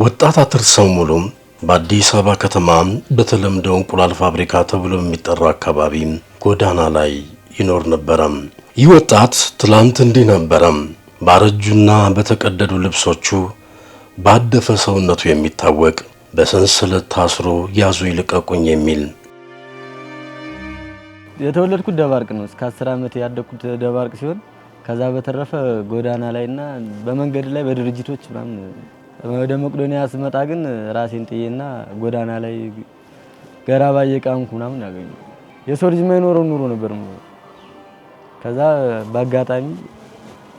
ወጣት አትርሰው ሙሉም በአዲስ አበባ ከተማ በተለምዶ እንቁላል ፋብሪካ ተብሎ የሚጠራው አካባቢ ጎዳና ላይ ይኖር ነበር። ይህ ወጣት ትላንት እንዲህ ነበር። ባረጁና በተቀደዱ ልብሶቹ ባደፈ ሰውነቱ የሚታወቅ በሰንሰለት ታስሮ ያዙ ይልቀቁኝ የሚል የተወለድኩት ደባርቅ ነው። እስከ 10 ዓመት ያደኩት ደባርቅ ሲሆን ከዛ በተረፈ ጎዳና ላይና በመንገድ ላይ በድርጅቶች ምናምን ወደ መቅዶኒያ ስመጣ ግን ራሴን ጥዬና ጎዳና ላይ ገራባ እየቃምኩ ምናምን ያገኙ የሰው ልጅ የማይኖረው ኑሮ ነበር። ከዛ በአጋጣሚ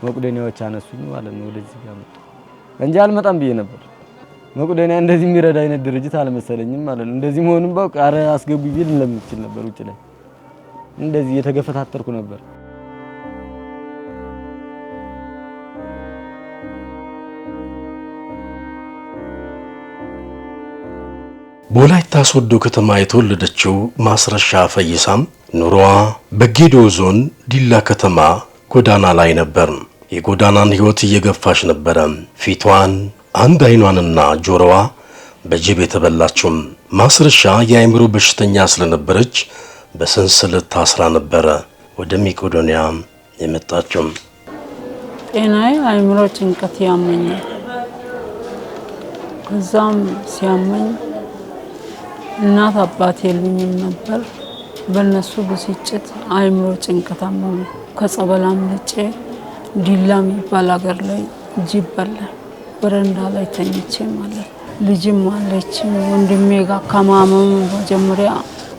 መቅዶኒያዎች አነሱኝ ማለት ነው። ወደዚህ ጋር መጣ እንጂ አልመጣም ብዬ ነበር። መቅዶኒያ እንደዚህ የሚረዳ አይነት ድርጅት አልመሰለኝም ማለት ነው። እንደዚህ መሆኑን ባውቅ አረ አስገቡ ቢል ለምችል ነበር። ውጭ ላይ እንደዚህ የተገፈታተርኩ ነበር። በወላይታ ሶዶ ከተማ የተወለደችው ማስረሻ ፈይሳም ኑሮዋ በጌዶ ዞን ዲላ ከተማ ጎዳና ላይ ነበር። የጎዳናን ሕይወት እየገፋች ነበር። ፊቷን አንድ አይኗንና ጆሮዋ በጅብ የተበላችው ማስረሻ የአእምሮ በሽተኛ ስለነበረች በሰንሰለት ታስራ ነበር ወደ መቄዶንያ የመጣችው። ጤናዬ አእምሮ ጭንቀት ያመኛል። ከዛም ሲያመኝ እናት አባት የሉኝም ነበር። በእነሱ ብስጭት አእምሮ ጭንቀት አመመ። ከጸበላም ልጬ ዲላ የሚባል ሀገር ላይ ጅብ በላ። በረንዳ ላይ ተኝቼ ማለት ልጅም አለች ወንድሜ ጋር ከማመሙ መጀመሪያ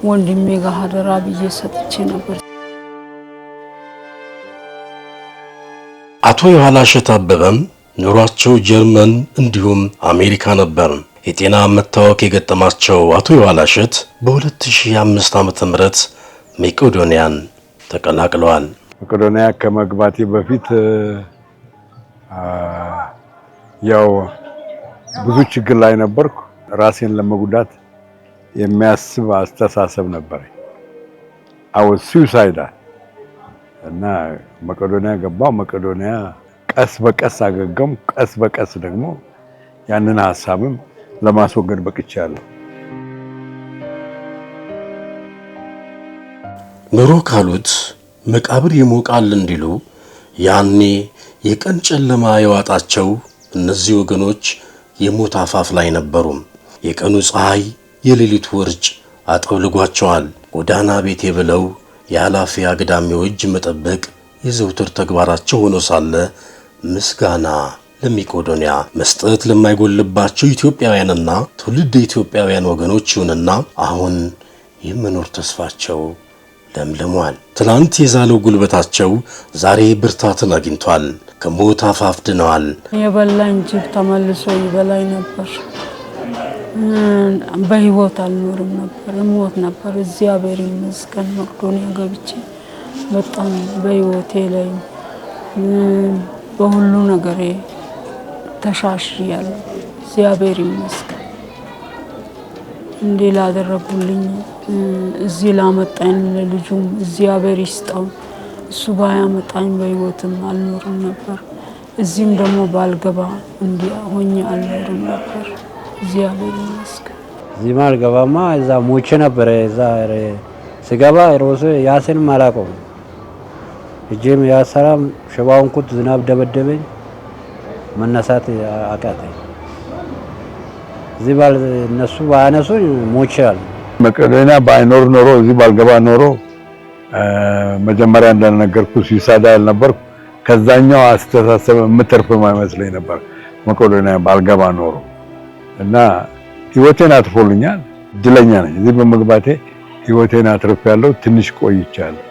ወንድሜ ጋር አደራ ብዬ ሰጥቼ ነበር። አቶ የኋላሸት አበበም ኑሯቸው ጀርመን እንዲሁም አሜሪካ ነበር። የጤና መታወክ የገጠማቸው አቶ የኋላሸት በ2005 ዓመተ ምህረት መቄዶንያን ተቀላቅለዋል። መቄዶንያ ከመግባቴ በፊት ያው ብዙ ችግር ላይ ነበርኩ። ራሴን ለመጉዳት የሚያስብ አስተሳሰብ ነበር። አው ሱሳይዳል እና መቄዶንያ ገባው። መቄዶንያ ቀስ በቀስ አገገም። ቀስ በቀስ ደግሞ ያንን ሐሳብም ለማስወገድ በቅቻለሁ። ኑሮ ካሉት መቃብር ይሞቃል እንዲሉ ያኔ የቀን ጨለማ የዋጣቸው እነዚህ ወገኖች የሞት አፋፍ ላይ ነበሩ። የቀኑ ፀሐይ የሌሊቱ ውርጭ አጠውልጓቸዋል። ጎዳና ቤቴ ብለው የኃላፊ አግዳሚው እጅ መጠበቅ የዘውትር ተግባራቸው ሆኖ ሳለ ምስጋና ለመቄዶንያ መስጠት ለማይጎልባቸው ኢትዮጵያውያንና ትውልድ ኢትዮጵያውያን ወገኖች ይሁንና አሁን የመኖር ተስፋቸው ለምልሟል። ትናንት የዛለው ጉልበታቸው ዛሬ ብርታትን አግኝቷል። ከሞት አፋፍ ድነዋል። የበላኝ ጅብ ተመልሶ ይበላኝ ነበር። በህይወት አልኖርም ነበር፣ እሞት ነበር። እግዚአብሔር ይመስገን መቄዶንያ ገብቼ በጣም በህይወቴ ላይ በሁሉ ነገሬ ተሻሽያለሁ። እግዚአብሔር ይመስገን። እንዲህ ላደረጉልኝ እዚህ ላመጣኝ ለልጁም እግዚአብሔር ይስጠው። እሱ ባያመጣኝ በህይወትም አልኖርም ነበር። እዚህም ደግሞ ባልገባ እንዲህ ሆኜ አልኖርም ነበር። እግዚአብሔር ይመስገን። እዚህ ማልገባማ እዛ ሞቼ ነበር። እዛ ስገባ ሮሴ ያሰን ማላቀው እጄም ያሰራም ሽባውን ኩት ዝናብ ደበደበኝ። መነሳት አቃተኝ። እዚህ ባል እነሱ ባያነሱኝ ሞቼአል። መቄዶንያ ባይኖር ኖሮ እዚህ ባልገባ ኖሮ መጀመሪያ እንደነገርኩ ሲሳዳል ነበርኩ። ከዛኛው አስተሳሰብ የምትርፍም አይመስለኝ ነበር መቄዶንያ ባልገባ ኖሮ እና ህይወቴን አትርፎልኛል። እድለኛ ነኝ። እዚህ በመግባቴ ህይወቴን አትርፌያለሁ። ትንሽ ቆይቻለሁ።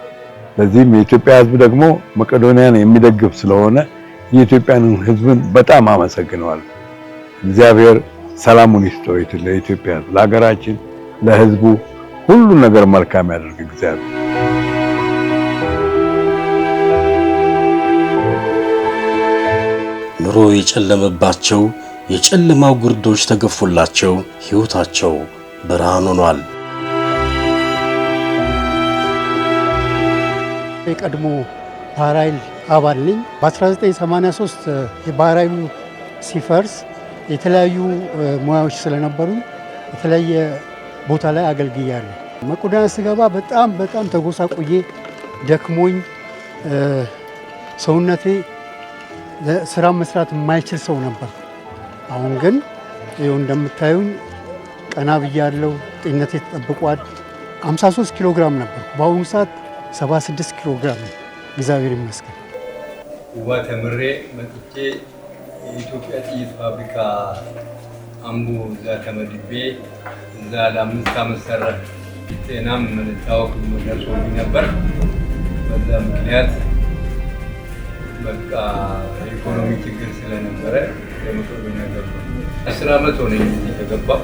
ለዚህም የኢትዮጵያ ህዝብ ደግሞ መቄዶንያን የሚደግፍ ስለሆነ የኢትዮጵያን ህዝብን በጣም አመሰግነዋለሁ። እግዚአብሔር ሰላሙን ይስጠው ለኢትዮጵያ ህዝብ፣ ለሀገራችን፣ ለህዝቡ ሁሉ ነገር መልካም ያደርግ እግዚአብሔር። ኑሮ የጨለመባቸው የጨለማው ጉርዶች ተገፉላቸው፣ ሕይወታቸው ብርሃን ሆኗል። የቀድሞ ባህር ኃይል አባል ነኝ። በ1983 የባህር ኃይሉ ሲፈርስ የተለያዩ ሙያዎች ስለነበሩ የተለያየ ቦታ ላይ አገልግያለሁ። መቄዶንያ ስገባ በጣም ተጎሳቁዬ ደክሞኝ ሰውነቴ ስራ መስራት የማይችል ሰው ነበር። አሁን ግን ይኸው እንደምታዩኝ ቀና ብያለሁ። ጤንነቴ ተጠብቋል። 53 ኪሎ ግራም ነበር። በአሁኑ ሰዓት 76 ኪሎ ግራም ነው። እግዚአብሔር ይመስገን። ውባ ተምሬ መጥቼ የኢትዮጵያ ጥይት ፋብሪካ አምቦ እዛ ተመድቤ እዛ ለ5 ዓመት ሰራሁ። ጤናም መታወክ ደርሶብኝ ነበር። በዛ ምክንያት በቃ የኢኮኖሚ ችግር ስለነበረ ለመቄዶንያ ገባሁ። 10 ዓመት ሆነኝ እዚህ ከገባሁ።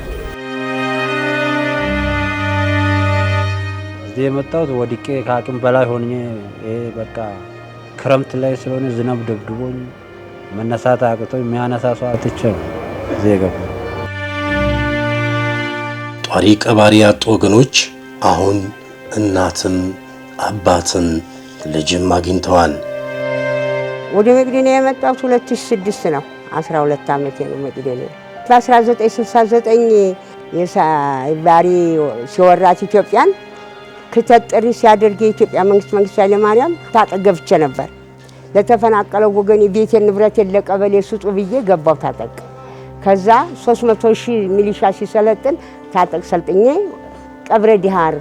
እዚህ የመጣሁት ወድቄ ከአቅም በላይ ሆኜ በቃ ክረምት ላይ ስለሆነ ዝናብ ደብድቦኝ መነሳት አቅቶኝ የሚያነሳ ሰው አጥቼ ነው እዚህ የገባሁ። ጧሪ ቀባሪ ያጡ ወገኖች አሁን እናትም አባትም ልጅም አግኝተዋል። ወደ መቄዶንያ የመጣሁት 2006 ነው። 12 ዓመቴ ነው መቄዶንያ። በ1969 የባሪ ሲወራት ኢትዮጵያን ክተት ጥሪ ሲያደርግ የኢትዮጵያ መንግስት ኃይለማርያም ታጠቅ ገብቼ ነበር። ለተፈናቀለው ወገን ቤቴን ንብረቴን ለቀበሌ ስጡ ብዬ ገባሁ ታጠቅ። ከዛ 300,000 ሚሊሻ ሲሰለጥን ታጠቅ ሰልጥኜ ቀብረ ዲሃር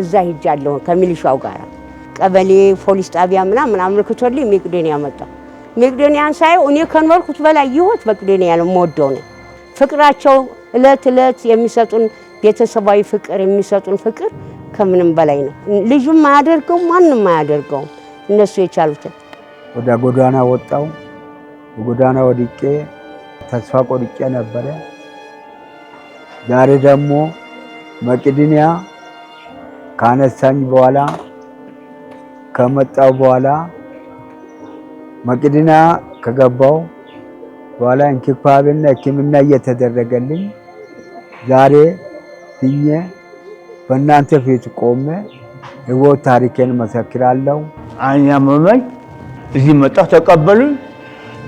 እዛ ሂጃለሁ ከሚሊሻው ጋር። ቀበሌ ፖሊስ ጣቢያ ምናምን አመልክቶልኝ መቄዶንያ መጣሁ። መቄዶንያን ሳየው እኔ ከኖርኩት በላይ ይወት መቄዶንያ ነው የምወደው ነው። ፍቅራቸው እለት የሚሰጡን ቤተሰባዊ ፍቅር የሚሰጡን ፍቅር ከምንም በላይ ነው። ልጁም አያደርገው ማንም አያደርገው እነሱ የቻሉትን። ወደ ጎዳና ወጣው። ጎዳና ወድቄ ተስፋ ቆርጬ ነበረ። ዛሬ ደግሞ መቄዶንያ ካነሳኝ በኋላ ከመጣው በኋላ መቄዶንያ ከገባው በኋላ እንክብካቤና ሕክምና እየተደረገልኝ ዛሬ ድኜ በእናንተ ፊት ቆሜ ሕይወት ታሪኬን መሰክራለሁ። አይን ያመመኝ እዚህ መጣሁ፣ ተቀበሉኝ።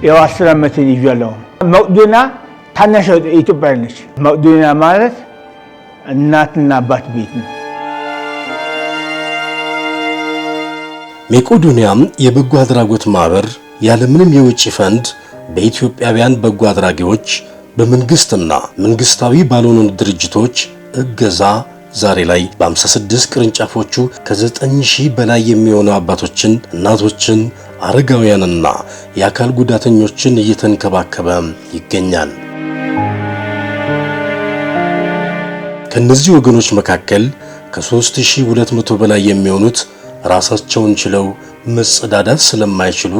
ያው 10 ዓመቴን ይዣለሁ። መቄዶንያ ታናሽ ኢትዮጵያ ነች። መቄዶንያ ማለት እናትና አባት ቤት ነው። መቄዶንያም የበጎ አድራጎት ማህበር ያለምንም የውጭ ፈንድ በኢትዮጵያውያን በጎ አድራጊዎች በመንግስትና መንግስታዊ ባልሆኑ ድርጅቶች እገዛ ዛሬ ላይ በ56 ቅርንጫፎቹ ከ9000 በላይ የሚሆኑ አባቶችን፣ እናቶችን፣ አረጋውያንና የአካል ጉዳተኞችን እየተንከባከበ ይገኛል። ከነዚህ ወገኖች መካከል ከ3200 በላይ የሚሆኑት ራሳቸውን ችለው መጸዳዳት ስለማይችሉ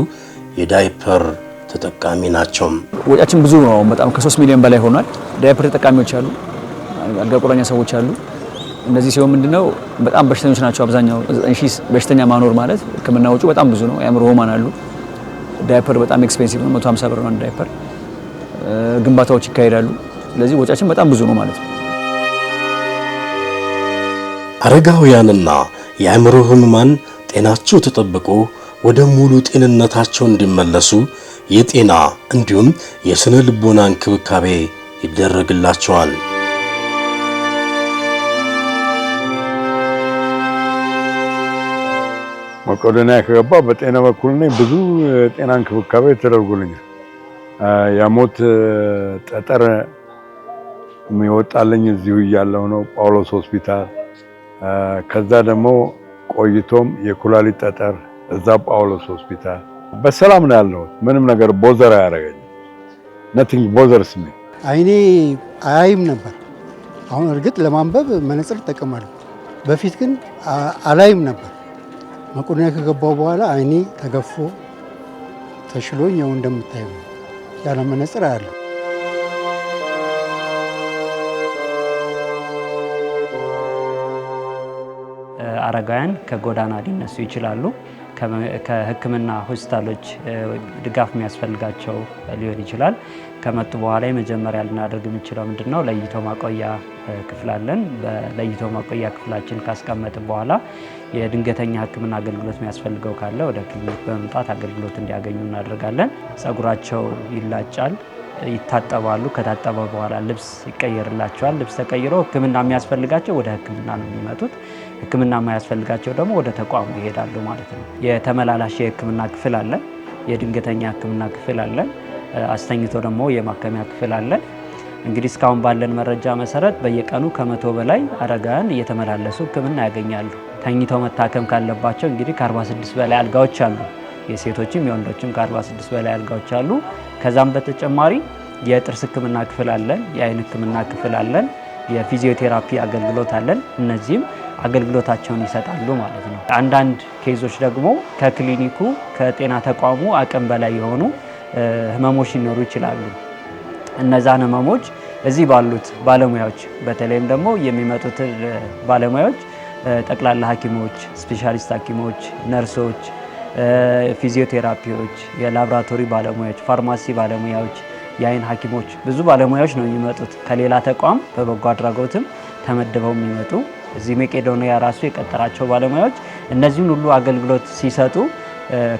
የዳይፐር ተጠቃሚ ናቸው። ወጫችን ብዙ ነው። በጣም ከ3 ሚሊዮን በላይ ሆኗል። ዳይፐር ተጠቃሚዎች አሉ፣ አልጋ ቁራኛ ሰዎች አሉ። እነዚህ ሲሆን ምንድነው በጣም በሽተኞች ናቸው። አብዛኛው 9000 በሽተኛ ማኖር ማለት ሕክምና ወጪው በጣም ብዙ ነው። የአእምሮ ህሙማን አሉ። ዳይፐር በጣም ኤክስፔንሲቭ ነው። 150 ብር ነው ዳይፐር። ግንባታዎች ይካሄዳሉ። ስለዚህ ወጫችን በጣም ብዙ ነው ማለት ነው። አረጋውያንና የአእምሮ ህሙማን ጤናቸው ተጠብቆ ወደ ሙሉ ጤንነታቸው እንዲመለሱ የጤና እንዲሁም የስነ ልቦና እንክብካቤ ይደረግላቸዋል። መቄዶንያ ከገባ በጤና በኩል ነኝ። ብዙ የጤና እንክብካቤ ተደርጎልኛል። የሞት ጠጠር የሚወጣልኝ እዚሁ እያለሁ ነው ጳውሎስ ሆስፒታል። ከዛ ደግሞ ቆይቶም የኩላሊት ጠጠር እዛ ጳውሎስ ሆስፒታል። በሰላም ነው ያለው። ምንም ነገር ቦዘር አያደርገኝም። nothing bothers me። አይኔ አያይም ነበር። አሁን እርግጥ ለማንበብ መነጽር እጠቀማለሁ። በፊት ግን አላይም ነበር። መቄዶንያ ከገባው በኋላ አይኔ ተገፎ ተሽሎኝ ያው እንደምታየው ያለ መነጽር አያለሁ። አረጋውያን ከጎዳና ሊነሱ ይችላሉ። ከሕክምና ሆስፒታሎች ድጋፍ የሚያስፈልጋቸው ሊሆን ይችላል። ከመጡ በኋላ የመጀመሪያ ልናደርግ የምንችለው ምንድነው? ለይቶ ማቆያ ክፍል አለን። በለይቶ ማቆያ ክፍላችን ካስቀመጥን በኋላ የድንገተኛ ሕክምና አገልግሎት የሚያስፈልገው ካለ ወደ ክሊኒክ በመምጣት አገልግሎት እንዲያገኙ እናደርጋለን። ጸጉራቸው ይላጫል፣ ይታጠባሉ። ከታጠበ በኋላ ልብስ ይቀየርላቸዋል። ልብስ ተቀይሮ ሕክምና የሚያስፈልጋቸው ወደ ሕክምና ነው የሚመጡት። ሕክምና የማያስፈልጋቸው ደግሞ ወደ ተቋሙ ይሄዳሉ ማለት ነው። የተመላላሽ የሕክምና ክፍል አለ፣ የድንገተኛ ሕክምና ክፍል አለ፣ አስተኝቶ ደግሞ የማከሚያ ክፍል አለ። እንግዲህ እስካሁን ባለን መረጃ መሰረት በየቀኑ ከ100 በላይ አረጋውያን እየተመላለሱ ሕክምና ያገኛሉ። ተኝተው መታከም ካለባቸው እንግዲህ ከ46 በላይ አልጋዎች አሉ። የሴቶችም የወንዶችም ከ46 በላይ አልጋዎች አሉ። ከዛም በተጨማሪ የጥርስ ሕክምና ክፍል አለን፣ የአይን ሕክምና ክፍል አለን፣ የፊዚዮቴራፒ አገልግሎት አለን። እነዚህም አገልግሎታቸውን ይሰጣሉ ማለት ነው። አንዳንድ ኬዞች ደግሞ ከክሊኒኩ ከጤና ተቋሙ አቅም በላይ የሆኑ ህመሞች ሊኖሩ ይችላሉ። እነዛን ህመሞች እዚህ ባሉት ባለሙያዎች በተለይም ደግሞ የሚመጡት ባለሙያዎች ጠቅላላ ሐኪሞች፣ ስፔሻሊስት ሐኪሞች፣ ነርሶች፣ ፊዚዮቴራፒዎች፣ የላቦራቶሪ ባለሙያዎች፣ ፋርማሲ ባለሙያዎች፣ የአይን ሐኪሞች ብዙ ባለሙያዎች ነው የሚመጡት። ከሌላ ተቋም በበጎ አድራጎትም ተመድበው የሚመጡ እዚህ መቄዶንያ ራሱ የቀጠራቸው ባለሙያዎች እነዚህን ሁሉ አገልግሎት ሲሰጡ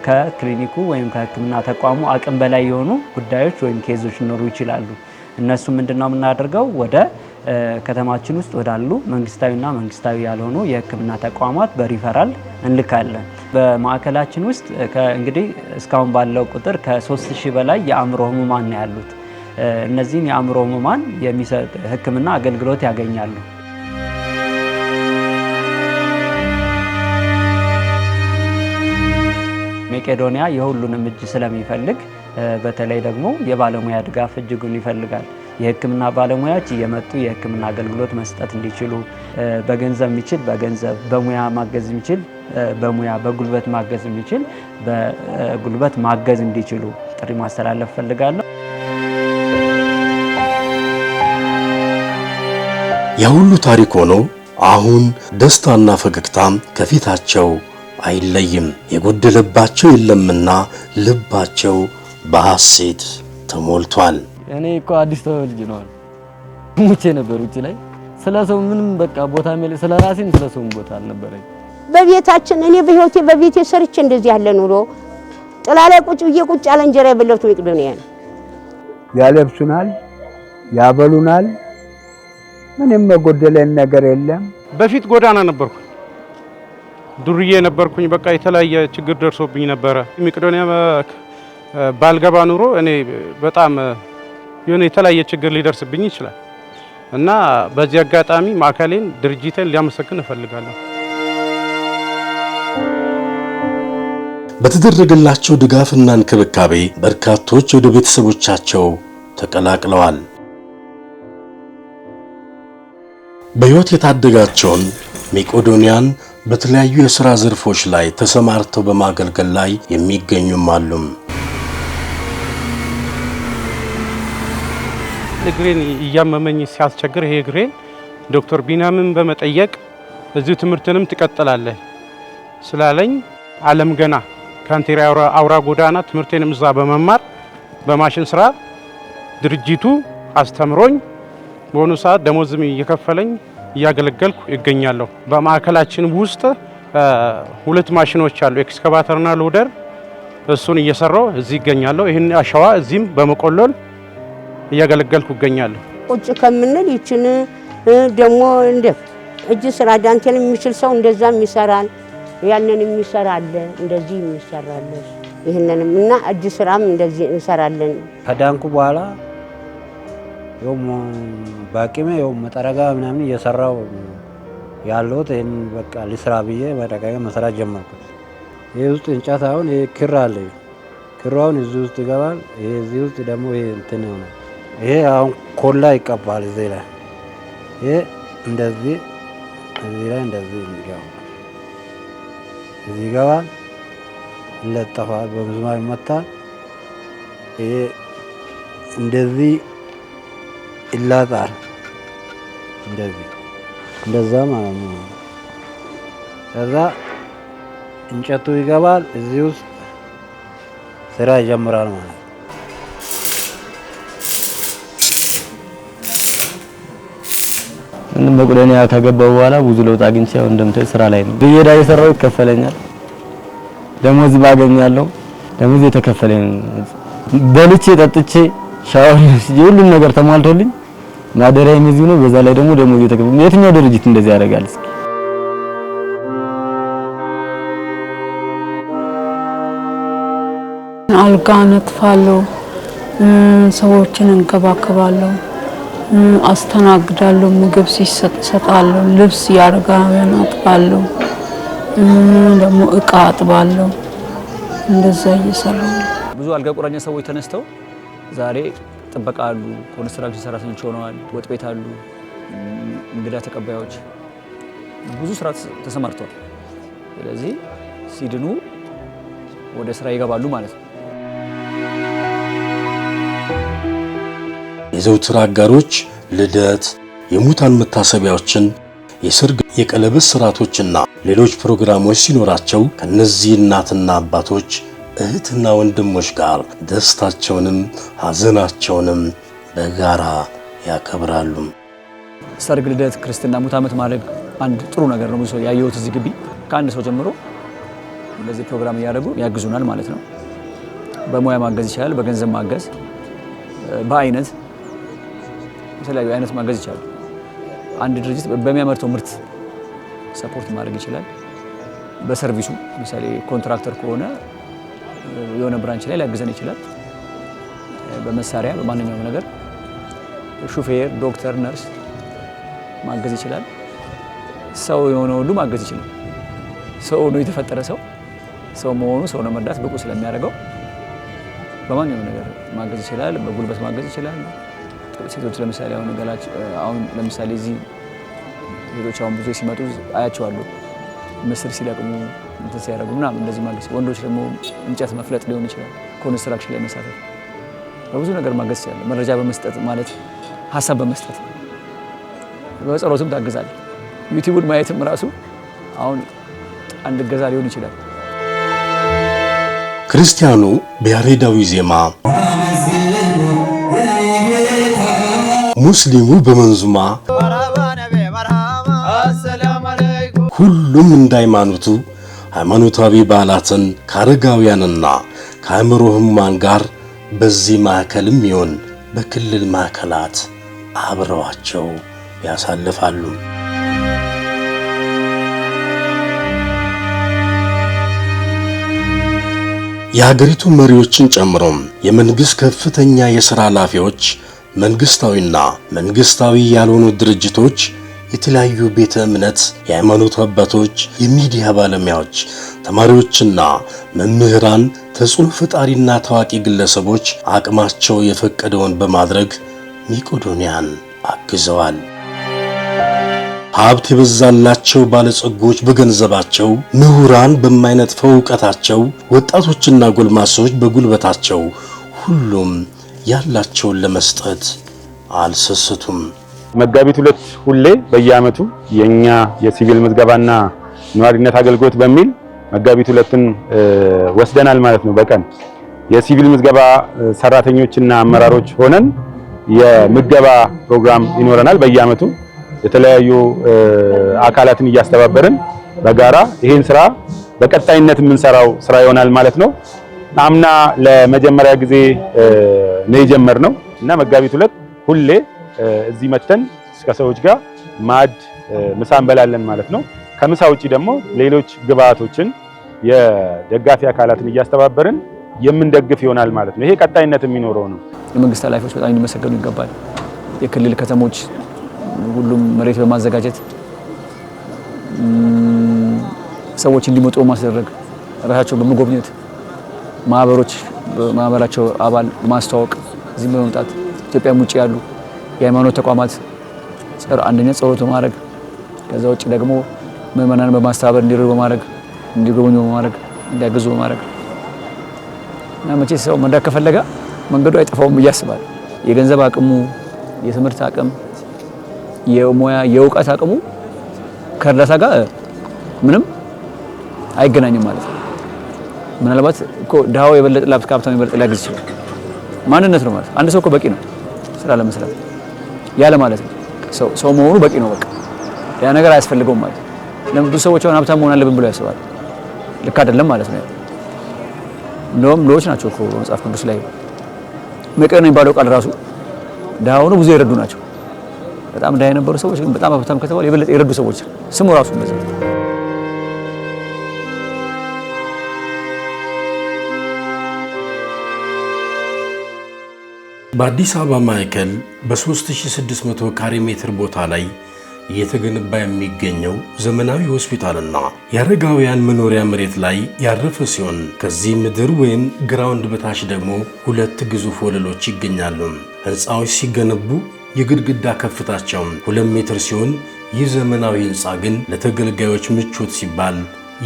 ከክሊኒኩ ወይም ከሕክምና ተቋሙ አቅም በላይ የሆኑ ጉዳዮች ወይም ኬዞች ሊኖሩ ይችላሉ። እነሱ ምንድነው የምናደርገው? ወደ ከተማችን ውስጥ ወዳሉ መንግስታዊና መንግስታዊ ያልሆኑ የሕክምና ተቋማት በሪፈራል እንልካለን። በማዕከላችን ውስጥ እንግዲህ እስካሁን ባለው ቁጥር ከ3000 በላይ የአእምሮ ህሙማን ነው ያሉት። እነዚህን የአእምሮ ህሙማን የሚሰጥ ሕክምና አገልግሎት ያገኛሉ። መቄዶንያ የሁሉንም እጅ ስለሚፈልግ በተለይ ደግሞ የባለሙያ ድጋፍ እጅጉን ይፈልጋል። የህክምና ባለሙያዎች እየመጡ የህክምና አገልግሎት መስጠት እንዲችሉ በገንዘብ የሚችል በገንዘብ፣ በሙያ ማገዝ የሚችል በሙያ፣ በጉልበት ማገዝ የሚችል በጉልበት ማገዝ እንዲችሉ ጥሪ ማስተላለፍ ፈልጋለሁ። የሁሉ ታሪክ ሆኖ አሁን ደስታና ፈገግታ ከፊታቸው አይለይም። የጎደለባቸው የለምና ልባቸው በሐሴት ተሞልቷል። እኔ እኮ አዲስ ተወልጄ ነው ሙቼ ነበር ውጪ ላይ ስለሰው ምንም በቃ ቦታ ማለት ስለራሴም ስለሰው ቦታ አልነበረኝ። በቤታችን እኔ በህይወቴ በቤቴ ሰርቼ እንደዚህ ያለ ኑሮ ጥላ ላይ ቁጭ ያለ እንጀራ የበለውት መቄዶንያ ነው። ያለብሱናል፣ ያበሉናል፣ ምንም የጎደለን ነገር የለም። በፊት ጎዳና ነበርኩ፣ ዱርዬ ነበርኩኝ። በቃ የተለያየ ችግር ደርሶብኝ ነበረ። መቄዶንያ ባልገባ ኑሮ እኔ በጣም የሆነ የተለያየ ችግር ሊደርስብኝ ይችላል እና በዚህ አጋጣሚ ማዕከሌን ድርጅቴን ሊያመሰግን እፈልጋለሁ። በተደረገላቸው ድጋፍና እንክብካቤ በርካቶች ወደ ቤተሰቦቻቸው ተቀላቅለዋል። በሕይወት የታደጋቸውን መቄዶንያን በተለያዩ የሥራ ዘርፎች ላይ ተሰማርተው በማገልገል ላይ የሚገኙም አሉ። እግሬን እያመመኝ ሲያስቸግር ይሄ እግሬን ዶክተር ቢናምን በመጠየቅ እዚሁ ትምህርትንም ትቀጥላለህ ስላለኝ ዓለም ገና ካንቴራ አውራ ጎዳና ትምህርቴንም እዛ በመማር በማሽን ስራ ድርጅቱ አስተምሮኝ በሆነ ሰዓት ደሞዝም እየከፈለኝ እያገለገልኩ ይገኛለሁ። በማዕከላችን ውስጥ 2 ማሽኖች አሉ፣ ኤክስካቫተርና ሎደር። እሱን እየሰራው እዚህ ይገኛለሁ። ይሄን አሸዋ እዚህም በመቆለል እያገለገልኩ ይገኛለሁ። ቁጭ ከምንል ይችን ደግሞ እንደ እጅ ስራ ዳንቴል የሚችል ሰው እንደዛም ይሰራል፣ ያንን የሚሰራል፣ እንደዚህ የሚሰራል። ይሄንንም እና እጅ ስራም እንደዚህ እንሰራለን። ከዳንኩ በኋላ የውም ባቂሜ የውም መጠረጋ ምናምን እየሰራው ያለሁት ይሄን በቃ ልስራ ብዬ መጠረጋ መስራት ጀመርኩት። ይሄ ውስጥ እንጨት አሁን ይሄ ክር አለ። ክራውን እዚህ ውስጥ ይገባል። ይሄ እዚህ ውስጥ ደግሞ ይሄ እንትን ነው። ይሄ አሁን ኮላ ይቀባል እዚህ ላይ። ይሄ እንደዚህ እዚህ ላይ እንደዚህ ይገባል። እዚህ ይገባል፣ ይለጠፋል፣ በምስማር ይመታል። ይሄ እንደዚህ ይላጣል። እንደዚህ እንደዛ ማለት ነው። ከዛ እንጨቱ ይገባል፣ እዚህ ውስጥ ስራ ይጀምራል ማለት ነው። ምንም መቄዶንያ ከገባው በኋላ ብዙ ለውጥ አግኝቼ ያው እንደምታይ ስራ ላይ ነው። በየዳ የሰራው ይከፈለኛል፣ ደሞዝ ባገኛለሁ። ደሞዝ የተከፈለኝ በልቼ ጠጥቼ ሻወር ሁሉም ነገር ተሟልቶልኝ ማደሪያዬም እዚሁ ነው። በዛ ላይ ደግሞ ደሞዝ የተከፈለ የትኛው ድርጅት እንደዚህ ያደርጋል? እስኪ አልጋ ነጥፋለሁ፣ ሰዎችን እንከባከባለሁ፣ አስተናግዳለሁ፣ ምግብ ሲሰጥ እሰጣለሁ፣ ልብስ ያረጋውያን አጥባለሁ፣ ደግሞ እቃ አጥባለሁ። እንደዛ እየሰራሁ ብዙ አልጋ ቁራኛ ሰዎች ተነስተው ዛሬ ጥበቃ አሉ፣ ኮንስትራክሽን ሰራተኞች ሆነዋል፣ ወጥ ቤት አሉ፣ እንግዳ ተቀባዮች ብዙ ስራ ተሰማርተዋል። ስለዚህ ሲድኑ ወደ ስራ ይገባሉ ማለት ነው። የዘውትር አጋሮች ልደት፣ የሙታን መታሰቢያዎችን፣ የሰርግ፣ የቀለበት ስርዓቶችና ሌሎች ፕሮግራሞች ሲኖራቸው ከነዚህ እናትና አባቶች እህትና ወንድሞች ጋር ደስታቸውንም ሀዘናቸውንም በጋራ ያከብራሉ። ሰርግ፣ ልደት፣ ክርስትና፣ ሙት ዓመት ማድረግ አንድ ጥሩ ነገር ነው። ብዙ ያየሁት እዚህ ግቢ ከአንድ ሰው ጀምሮ እንደዚህ ፕሮግራም እያደረጉ ያግዙናል ማለት ነው። በሙያ ማገዝ ይችላል፣ በገንዘብ ማገዝ፣ በአይነት የተለያዩ አይነት ማገዝ ይችላል። አንድ ድርጅት በሚያመርተው ምርት ሰፖርት ማድረግ ይችላል። በሰርቪሱ ለምሳሌ ኮንትራክተር ከሆነ የሆነ ብራንች ላይ ሊያግዘን ይችላል። በመሳሪያ በማንኛውም ነገር ሹፌር፣ ዶክተር፣ ነርስ ማገዝ ይችላል። ሰው የሆነ ሁሉ ማገዝ ይችላል። ሰው ነው የተፈጠረ ሰው መሆኑ ሰው ነው መርዳት ብቁ ስለሚያደርገው በማንኛውም ነገር ማገዝ ይችላል። በጉልበት ማገዝ ይችላል። ሴቶች ለምሳሌ አሁን ለምሳሌ እዚህ ሴቶች አሁን ብዙ ሲመጡ አያቸዋለሁ። ምስር ሲለቅሙ እንትን ሲያደርጉ ምናምን እንደዚህ ማገዝ። ወንዶች ደግሞ እንጨት መፍለጥ ሊሆን ይችላል። ኮንስትራክሽን ላይ መሳተፍ በብዙ ነገር ማገዝ ይችላል። መረጃ በመስጠት ማለት ሀሳብ በመስጠት በጸሎትም ታግዛል። ዩቲዩብን ማየትም ራሱ አሁን አንድ እገዛ ሊሆን ይችላል። ክርስቲያኑ በያሬዳዊ ዜማ፣ ሙስሊሙ በመንዙማ ሁሉም እንደ ሃይማኖቱ ሃይማኖታዊ በዓላትን ከአረጋውያንና ከአእምሮ ሕሙማን ጋር በዚህ ማዕከልም ይሁን በክልል ማዕከላት አብረዋቸው ያሳልፋሉ። የሀገሪቱ መሪዎችን ጨምሮ የመንግስት ከፍተኛ የሥራ ኃላፊዎች፣ መንግስታዊና መንግስታዊ ያልሆኑ ድርጅቶች፣ የተለያዩ ቤተ እምነት፣ የሃይማኖት አባቶች፣ የሚዲያ ባለሙያዎች፣ ተማሪዎችና መምህራን፣ ተጽዕኖ ፈጣሪና ታዋቂ ግለሰቦች አቅማቸው የፈቀደውን በማድረግ መቄዶንያን አግዘዋል። ሀብት የበዛላቸው ባለጸጎች በገንዘባቸው፣ ምሁራን በማይነጥፈው ዕውቀታቸው፣ ወጣቶችና ጎልማሶች በጉልበታቸው ሁሉም ያላቸውን ለመስጠት አልሰሰቱም። መጋቢት 2 ሁሌ በየዓመቱ የኛ የሲቪል ምዝገባና ነዋሪነት አገልግሎት በሚል መጋቢት 2ን ወስደናል ማለት ነው። በቀን የሲቪል ምዝገባ ሰራተኞችና አመራሮች ሆነን የምዝገባ ፕሮግራም ይኖረናል። በየዓመቱ የተለያዩ አካላትን እያስተባበርን በጋራ ይሄን ስራ በቀጣይነት የምንሰራው ስራ ይሆናል ማለት ነው። አምና ለመጀመሪያ ጊዜ ነው የጀመርነው እና መጋቢት 2 ሁሌ እዚህ መተን ከሰዎች ጋር ማዕድ ምሳ እንበላለን ማለት ነው። ከምሳ ውጪ ደግሞ ሌሎች ግብአቶችን የደጋፊ አካላትን እያስተባበርን የምንደግፍ ይሆናል ማለት ነው። ይሄ ቀጣይነት የሚኖረው ነው። የመንግስት ኃላፊዎች በጣም ሊመሰገኑ ይገባል። የክልል ከተሞች ሁሉም መሬት በማዘጋጀት ሰዎች እንዲመጡ ማስደረግ፣ ራሳቸው በመጎብኘት ማህበራቸው አባል ማስተዋወቅ፣ እዚህ በመምጣት ኢትዮጵያም ውጪ ያሉ የሃይማኖት ተቋማት አንደኛ ጸሎት በማድረግ ከዛ ውጪ ደግሞ ምዕመናን በማስተባበር እንዲረዱ በማድረግ እንዲጎበኙ በማድረግ እንዲያግዙ በማድረግ እና መቼስ ሰው መርዳት ከፈለገ መንገዱ አይጠፋውም ብዬ አስባለሁ። የገንዘብ አቅሙ፣ የትምህርት አቅም፣ የሙያ የእውቀት አቅሙ ከእርዳታ ጋር ምንም አይገናኝም ማለት ነው። ምናልባት እኮ ድሃው የበለጠ ሀብታሙ የበለጠ ሊያግዝ ይችላል። ማንነት ነው ማለት አንድ ሰው እኮ በቂ ነው ስራ ለመስራት ያለ ማለት ነው። ሰው መሆኑ በቂ ነው። በቃ ያ ነገር አያስፈልገውም ማለት ነው። ለምን ብዙ ሰዎች አሁን ሀብታም መሆን አለብን ብለው ያስባሉ። ልክ አይደለም ማለት ነው። እንደውም ሎች ናቸው እኮ መጽሐፍ ቅዱስ ላይ መቄዶንያ የሚባለው ቃል ራሱ ድሃ ሆነው ብዙ የረዱ ናቸው። በጣም ድሃ የነበሩ ሰዎች ግን በጣም ሀብታም ከተባሉ የበለጠ የረዱ ሰዎች ስሙ ራሱ እንደዛ። በአዲስ አበባ ማዕከል በ3600 ካሬ ሜትር ቦታ ላይ እየተገነባ የሚገኘው ዘመናዊ ሆስፒታልና የአረጋውያን መኖሪያ መሬት ላይ ያረፈ ሲሆን ከዚህ ምድር ወይም ግራውንድ በታች ደግሞ 2 ግዙፍ ወለሎች ይገኛሉ። ሕንፃዎች ሲገነቡ የግድግዳ ከፍታቸው 2 ሜትር ሲሆን ይህ ዘመናዊ ሕንፃ ግን ለተገልጋዮች ምቾት ሲባል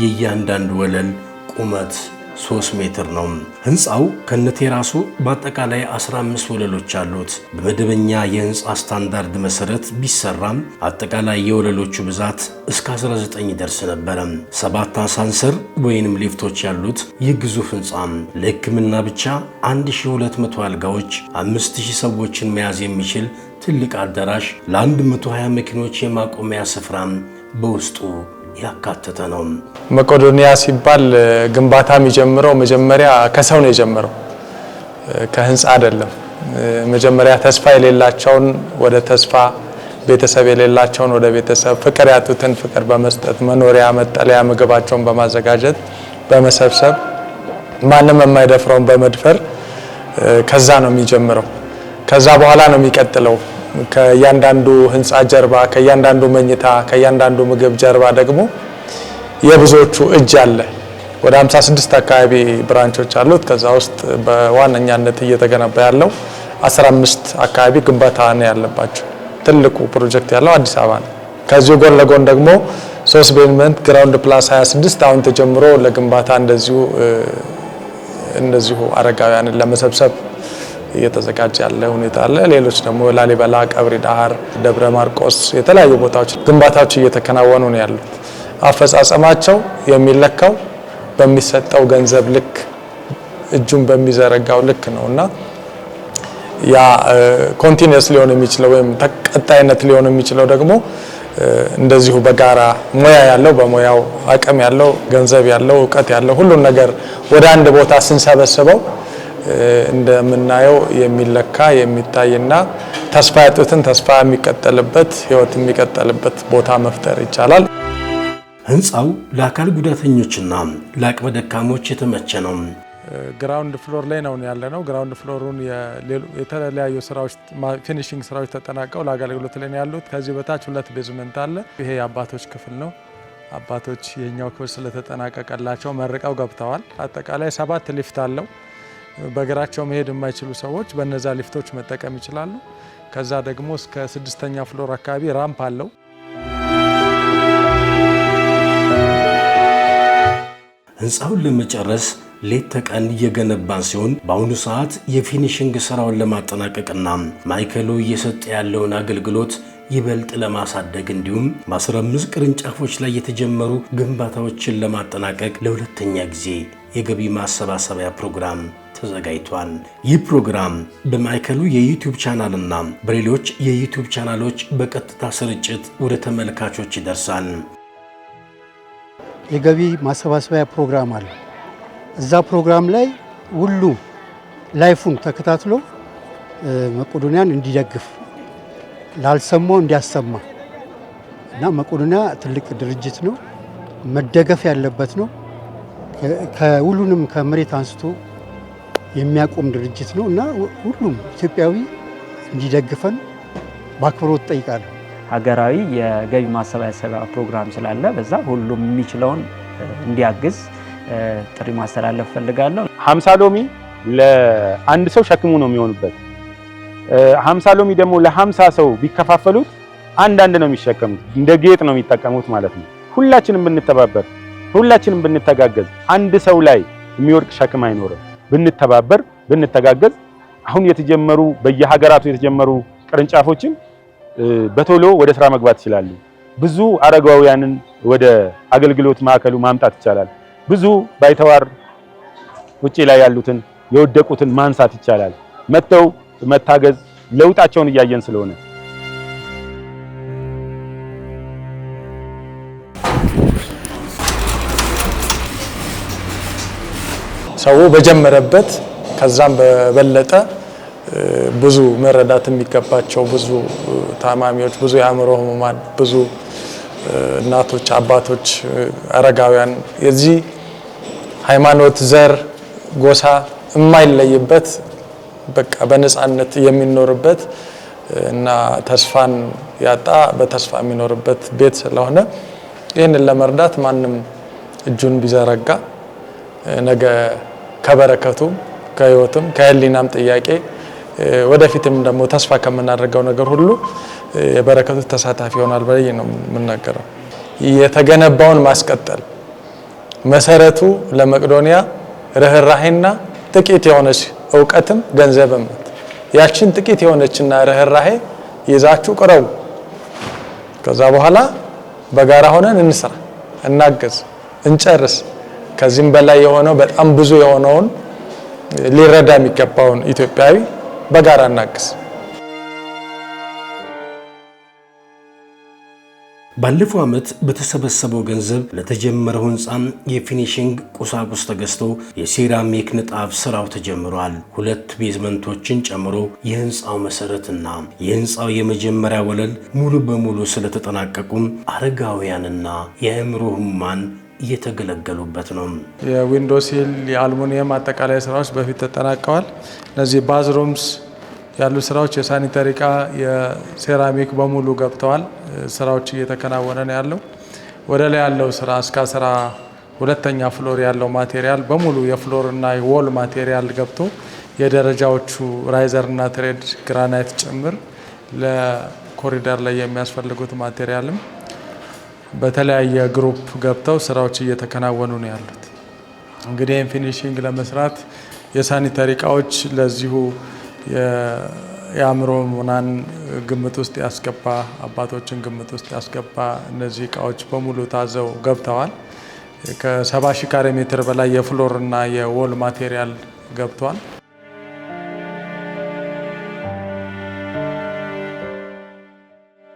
የእያንዳንዱ ወለል ቁመት 3 ሜትር ነው። ሕንፃው ከነቴራሱ በአጠቃላይ 15 ወለሎች አሉት። በመደበኛ የሕንፃ ስታንዳርድ መሰረት ቢሰራም አጠቃላይ የወለሎቹ ብዛት እስከ 19 ይደርስ ነበረ። 7 አሳንሰር ወይንም ሊፍቶች ያሉት ይህ ግዙፍ ሕንፃ ለሕክምና ብቻ 1200 አልጋዎች፣ 5000 ሰዎችን መያዝ የሚችል ትልቅ አዳራሽ፣ ለ120 መኪኖች የማቆሚያ ስፍራም በውስጡ ያካተተ ነው። መቄዶንያ ሲባል ግንባታ የሚጀምረው መጀመሪያ ከሰው ነው የጀመረው፣ ከህንፃ አይደለም። መጀመሪያ ተስፋ የሌላቸውን ወደ ተስፋ፣ ቤተሰብ የሌላቸውን ወደ ቤተሰብ፣ ፍቅር ያጡትን ፍቅር በመስጠት መኖሪያ፣ መጠለያ፣ ምግባቸውን በማዘጋጀት በመሰብሰብ ማንም የማይደፍረውን በመድፈር ከዛ ነው የሚጀምረው። ከዛ በኋላ ነው የሚቀጥለው። ከእያንዳንዱ ህንፃ ጀርባ፣ ከእያንዳንዱ መኝታ፣ ከእያንዳንዱ ምግብ ጀርባ ደግሞ የብዙዎቹ እጅ አለ። ወደ 56 አካባቢ ብራንቾች አሉት። ከዛ ውስጥ በዋነኛነት እየተገነባ ያለው 15 አካባቢ ግንባታ ነው ያለባቸው። ትልቁ ፕሮጀክት ያለው አዲስ አበባ ነው። ከዚሁ ጎን ለጎን ደግሞ 3 ቤዝመንት ግራውንድ ፕላስ 26 አሁን ተጀምሮ ለግንባታ እንደዚሁ አረጋውያንን ለመሰብሰብ እየተዘጋጀ ያለ ሁኔታ አለ። ሌሎች ደግሞ ላሊበላ፣ ቀብሪ ዳሃር፣ ደብረ ማርቆስ የተለያዩ ቦታዎች ግንባታዎች እየተከናወኑ ነው ያሉት። አፈጻጸማቸው የሚለካው በሚሰጠው ገንዘብ ልክ፣ እጁን በሚዘረጋው ልክ ነውና ያ ኮንቲኒየስ ሊሆን የሚችለው ወይም ተቀጣይነት ሊሆን የሚችለው ደግሞ እንደዚሁ በጋራ ሙያ ያለው በሙያው አቅም ያለው ገንዘብ ያለው እውቀት ያለው ሁሉን ነገር ወደ አንድ ቦታ ስንሰበስበው እንደምናየው የሚለካ የሚታይና ተስፋ ያጡትን ተስፋ የሚቀጥልበት ህይወት የሚቀጥልበት ቦታ መፍጠር ይቻላል። ሕንፃው ለአካል ጉዳተኞችና ለአቅመ ደካሞች የተመቸ ነው። ግራውንድ ፍሎር ላይ ነው ያለነው። ግራውንድ ፍሎሩን የተለያዩ ስራዎች ፊኒሺንግ ስራዎች ተጠናቀው ለአገልግሎት ላይ ያሉት። ከዚህ በታች 2 ቤዝመንት አለ። ይሄ የአባቶች ክፍል ነው። አባቶች የኛው ክፍል ስለተጠናቀቀላቸው መርቀው ገብተዋል። አጠቃላይ 7 ሊፍት አለው። በእግራቸው መሄድ የማይችሉ ሰዎች በነዛ ሊፍቶች መጠቀም ይችላሉ። ከዛ ደግሞ እስከ 6ኛ ፍሎር አካባቢ ራምፕ አለው። ሕንፃውን ለመጨረስ ሌት ተቀን እየገነባን ሲሆን በአሁኑ ሰዓት የፊኒሽንግ ስራውን ለማጠናቀቅና ማዕከሉ እየሰጠ ያለውን አገልግሎት ይበልጥ ለማሳደግ እንዲሁም በ15 ቅርንጫፎች ላይ የተጀመሩ ግንባታዎችን ለማጠናቀቅ ለሁለተኛ ጊዜ የገቢ ማሰባሰቢያ ፕሮግራም ተዘጋጅቷል። ይህ ፕሮግራም በማዕከሉ የዩቲዩብ ቻናልና በሌሎች የዩቲዩብ ቻናሎች በቀጥታ ስርጭት ወደ ተመልካቾች ይደርሳል። የገቢ ማሰባሰቢያ ፕሮግራም አለ። እዛ ፕሮግራም ላይ ሁሉም ላይፉን ተከታትሎ መቄዶንያን እንዲደግፍ ላልሰማው እንዲያሰማ እና መቄዶንያ ትልቅ ድርጅት ነው፣ መደገፍ ያለበት ነው። ከሁሉንም ከመሬት አንስቶ የሚያቆም ድርጅት ነው እና ሁሉም ኢትዮጵያዊ እንዲደግፈን በአክብሮት ጠይቃለሁ። ሀገራዊ የገቢ ማሰባሰቢያ ፕሮግራም ስላለ በዛ ሁሉም የሚችለውን እንዲያግዝ ጥሪ ማስተላለፍ ፈልጋለሁ። 50 ሎሚ ለአንድ ሰው ሸክሙ ነው የሚሆንበት። 50 ሎሚ ደግሞ ለ50 ሰው ቢከፋፈሉት አንዳንድ ነው የሚሸከሙት። እንደ ጌጥ ነው የሚጠቀሙት ማለት ነው። ሁላችንም ብንተባበር፣ ሁላችንም ብንተጋገዝ አንድ ሰው ላይ የሚወድቅ ሸክም አይኖርም። ብንተባበር፣ ብንተጋገዝ አሁን የተጀመሩ በየሀገራቱ የተጀመሩ ቅርንጫፎችን በቶሎ ወደ ስራ መግባት ይችላሉ። ብዙ አረጋውያንን ወደ አገልግሎት ማዕከሉ ማምጣት ይቻላል። ብዙ ባይተዋር ውጪ ላይ ያሉትን የወደቁትን ማንሳት ይቻላል። መተው መታገዝ ለውጣቸውን እያየን ስለሆነ ሰው በጀመረበት ከዛም በበለጠ ብዙ መረዳት የሚገባቸው ብዙ ታማሚዎች፣ ብዙ የአእምሮ ህሙማን፣ ብዙ እናቶች፣ አባቶች፣ አረጋውያን የዚህ ሃይማኖት፣ ዘር፣ ጎሳ የማይለይበት በቃ በነፃነት የሚኖርበት እና ተስፋን ያጣ በተስፋ የሚኖርበት ቤት ስለሆነ ይህንን ለመርዳት ማንም እጁን ቢዘረጋ ነገ ከበረከቱ ከህይወትም ከህሊናም ጥያቄ ወደፊትም ደግሞ ተስፋ ከምናደርገው ነገር ሁሉ የበረከቱ ተሳታፊ ይሆናል ብዬ ነው የምናገረው። የተገነባውን ማስቀጠል መሰረቱ ለመቄዶንያ ርህራሄና ጥቂት የሆነች ዕውቀትም ገንዘብም ያችን ጥቂት የሆነችና ርህራሄ ይዛችሁ ቅረቡ። ከዛ በኋላ በጋራ ሆነን እንስራ፣ እናገዝ፣ እንጨርስ። ከዚህም በላይ የሆነው በጣም ብዙ የሆነውን ሊረዳ የሚገባውን ኢትዮጵያዊ በጋራ እናግዝ። ባለፈው ዓመት በተሰበሰበው ገንዘብ ለተጀመረው ህንጻም የፊኒሺንግ ቁሳቁስ ተገዝቶ የሴራሚክ ንጣፍ ስራው ተጀምሯል። 2 ቤዝመንቶችን ጨምሮ የህንጻው መሰረትና የህንጻው የመጀመሪያ ወለል ሙሉ በሙሉ ስለተጠናቀቁም አረጋውያንና የአእምሮ ህሙማን እየተገለገሉበት ነው። የዊንዶ ሲል የአልሙኒየም አጠቃላይ ስራዎች በፊት ተጠናቀዋል። እነዚህ ባዝሩምስ ያሉ ስራዎች የሳኒታሪ ዕቃ የሴራሚክ በሙሉ ገብተዋል። ስራዎች እየተከናወነ ነው ያለው። ወደ ላይ ያለው ስራ እስከ 12ኛ ፍሎር ያለው ማቴሪያል በሙሉ የፍሎር እና የዎል ማቴሪያል ገብቶ የደረጃዎቹ ራይዘር እና ትሬድ ግራናይት ጭምር ለኮሪደር ላይ የሚያስፈልጉት ማቴሪያልም በተለያየ ግሩፕ ገብተው ስራዎች እየተከናወኑ ነው ያሉት። እንግዲህ ይህን ፊኒሺንግ ለመስራት የሳኒታሪ ዕቃዎች ለዚሁ የአእምሮ ህሙማን ግምት ውስጥ ያስገባ አባቶችን ግምት ውስጥ ያስገባ እነዚህ ዕቃዎች በሙሉ ታዘው ገብተዋል። ከ70,000 ካሬ ሜትር በላይ የፍሎር እና የዎል ማቴሪያል ገብቷል።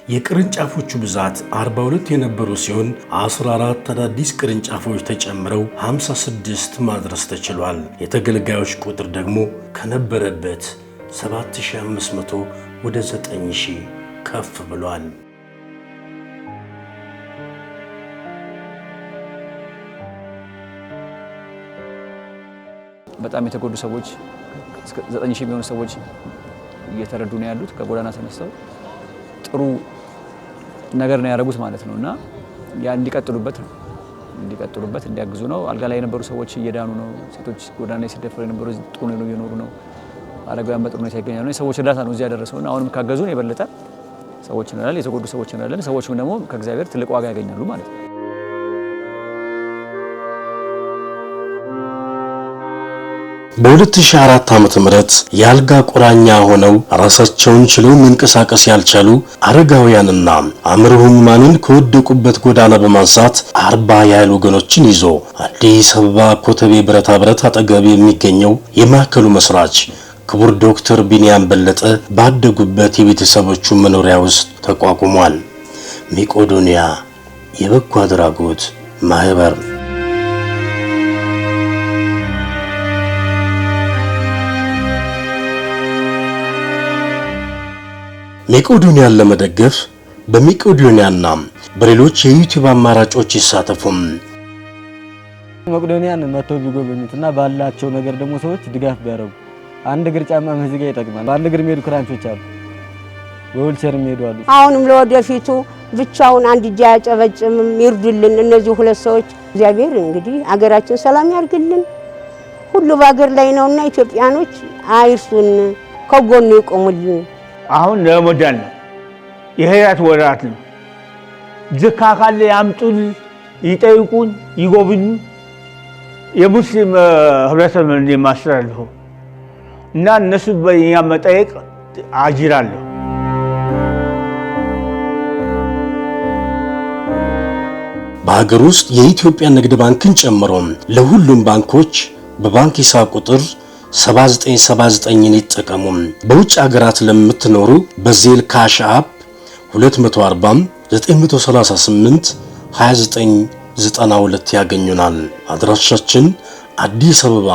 የቅርንጫፎቹ ብዛት 42 የነበሩ ሲሆን 14 አዳዲስ ቅርንጫፎች ተጨምረው 56 ማድረስ ተችሏል። የተገልጋዮች ቁጥር ደግሞ ከነበረበት 7500 ወደ 9000 ከፍ ብሏል። በጣም የተጎዱ ሰዎች 9000 የሚሆኑ ሰዎች እየተረዱ ነው ያሉት። ከጎዳና ተነስተው ጥሩ ነገር ነው ያደረጉት ማለት ነውና ያ እንዲቀጥሉበት እንዲያግዙ ነው። አልጋ ላይ የነበሩ ሰዎች እየዳኑ ነው። ሴቶች ጎዳና ላይ ሲደፈሩ የነበሩ ጥሩ ነው እየኖሩ ነው። አረጋውያን በጥሩ ሁኔታ ይገኛሉ። ሰዎች እርዳታ ነው እዚህ ያደረሰውና አሁንም ካገዙን የበለጠ ሰዎች እንላለን፣ የተጎዱ ሰዎች እንላለን። ሰዎችም ደግሞ ከእግዚአብሔር ትልቅ ዋጋ ያገኛሉ ማለት ነው። በ2004 ዓመተ ምህረት የአልጋ ቁራኛ ሆነው ራሳቸውን ችለው መንቀሳቀስ ያልቻሉ አረጋውያንና አእምሮ ህሙማንን ከወደቁበት ጎዳና በማንሳት 40 ያህል ወገኖችን ይዞ አዲስ አበባ ኮተቤ ብረታ ብረት አጠገብ የሚገኘው የማዕከሉ መስራች ክቡር ዶክተር ቢኒያም በለጠ ባደጉበት የቤተሰቦቹ መኖሪያ ውስጥ ተቋቁሟል። መቄዶንያ የበጎ አድራጎት ማህበር መቄዶንያን ለመደገፍ በመቄዶንያና በሌሎች የዩቲዩብ አማራጮች ይሳተፉም። መቄዶንያን መተው ቢጎበኙትና ባላቸው ነገር ደግሞ ሰዎች ድጋፍ ቢያደርጉ አንድ እግር ጫማ መዝጊያ ይጠቅማል። በአንድ እግር የሚሄዱ ክራንቾች አሉ፣ በዊልቸር የሚሄዱ አሉ። አሁንም ለወደፊቱ ብቻውን አንድ እጅ አያጨበጭብም፣ ይርዱልን እነዚህ 2 ሰዎች። እግዚአብሔር እንግዲህ አገራችን ሰላም ያርግልን። ሁሉ በአገር ላይ ነውና ኢትዮጵያኖች አይርሱን፣ ከጎኑ ይቆሙልን። አሁን ረመዳን ነው፣ የህይወት ወራት ነው። ዝካ ካለ ያምጡን፣ ይጠይቁን፣ ይጎብኙ። የሙስሊም ህብረተሰብ እንደማስተላልፈው እና እነሱ በእኛ መጠየቅ አጅር አለው። በሀገር ውስጥ የኢትዮጵያ ንግድ ባንክን ጨምሮ ለሁሉም ባንኮች በባንክ ሂሳብ ቁጥር 7979ን ይጠቀሙ። በውጭ ሀገራት ለምትኖሩ በዜል ካሽ አፕ 240 938 2992 ያገኙናል። አድራሻችን አዲስ አበባ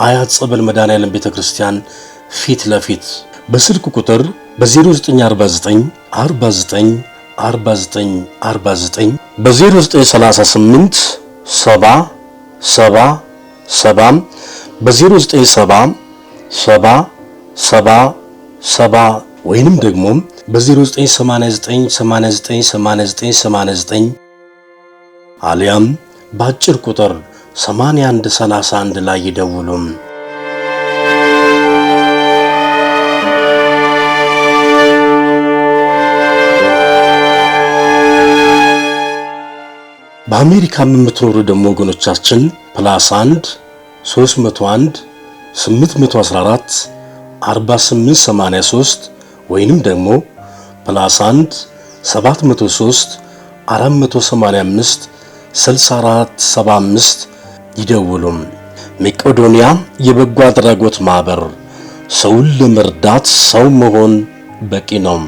አያት ጸበል መድኃኔዓለም ቤተክርስቲያን ፊት ለፊት በስልክ ቁጥር በ0949 49 49 49 በ0938 70 70 70 በ0970 70 70 70 ወይንም ደግሞ በ0989 89 89 89 አሊያም በአጭር ቁጥር 8131 ላይ ይደውሉም። በአሜሪካ የምትኖሩ ደግሞ ወገኖቻችን +1 301 814 4883 ወይንም ደግሞ +1 703 485 6475 ይደውሉም። መቄዶንያ የበጎ አድራጎት ማህበር፣ ሰውን ለመርዳት ሰው መሆን በቂ ነው።